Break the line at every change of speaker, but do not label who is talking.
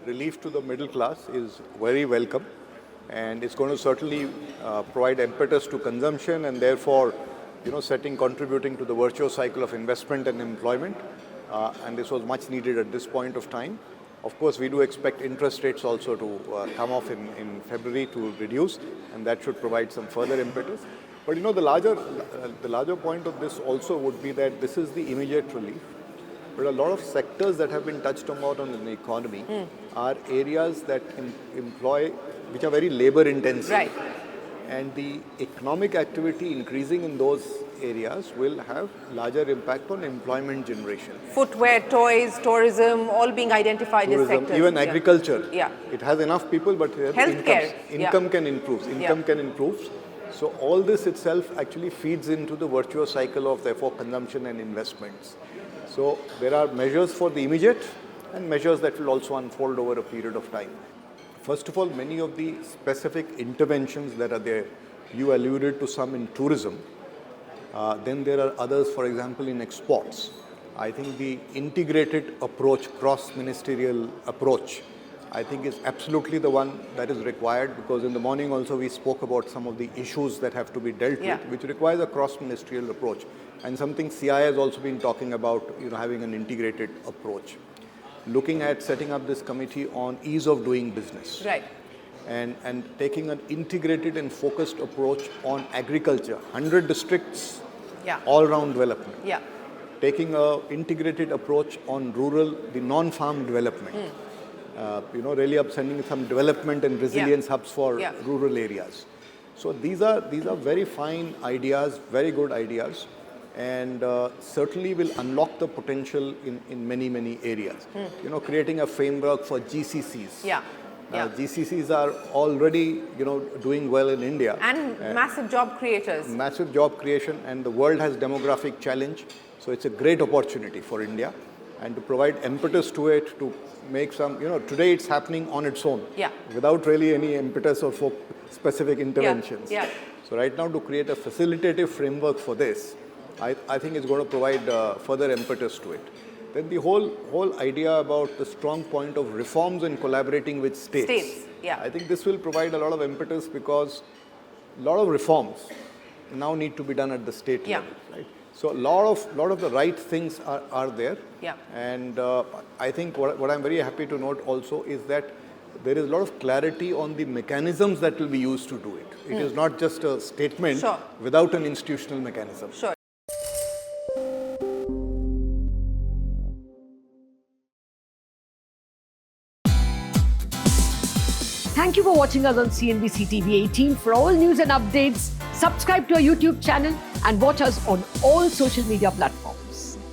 relief to the middle class is very welcome, and it's going to certainly provide impetus to consumption and therefore, contributing to the virtuous cycle of investment and employment. And this was much needed at this point of time. Of course, we do expect interest rates also to come off in February to reduce, and that should provide some further impetus. But the larger point of this also would be that this is the immediate relief. But a lot of sectors that have been touched upon in the economy are areas that employ, which are very labor intensive.
Right.
And the economic activity increasing in those areas will have larger impact on employment generation.
Footwear, toys, tourism, all being identified as sectors.
Even agriculture.
Yeah.
It has enough people, but
healthcare.
Income can improve. Income can improve. So all this itself actually feeds into the virtuous cycle of therefore consumption and investments. So there are measures for the immediate and measures that will also unfold over a period of time. First of all, many of the specific interventions that are there, you alluded to some in tourism. Then there are others, for example, in exports. I think the integrated approach, cross-ministerial approach, I think is absolutely the one that is required, because in the morning also we spoke about some of the issues that have to be dealt with, which requires a cross-ministerial approach. And something CI has also been talking about, having an integrated approach. Looking at setting up this committee on ease of doing business.
Right.
And taking an integrated and focused approach on agriculture, 100 districts, all-round development.
Yeah.
Taking an integrated approach on rural, the non-farm development. Really sending some development and resilience hubs for rural areas. So these are very fine ideas, very good ideas, and certainly will unlock the potential in many, many areas. Creating a framework for GCCs. GCCs are already, doing well in India.
And massive job creators.
Massive job creation, and the world has demographic challenge. So it's a great opportunity for India, and to provide impetus to it, to make some, today it's happening on its own. Without really any impetus or for specific interventions. So right now, to create a facilitative framework for this, I think it's going to provide further impetus to it. Then the whole idea about the strong point of reforms and collaborating with states. I think this will provide a lot of impetus, because a lot of reforms now need to be done at the state level. Right? So a lot of the right things are there. And I think what I'm very happy to note also is that there is a lot of clarity on the mechanisms that will be used to do it. It is not just a statement without an institutional mechanism.
Thank you for watching us on CNBC TV18. For all news and updates, subscribe to our YouTube channel and watch us on all social media platforms.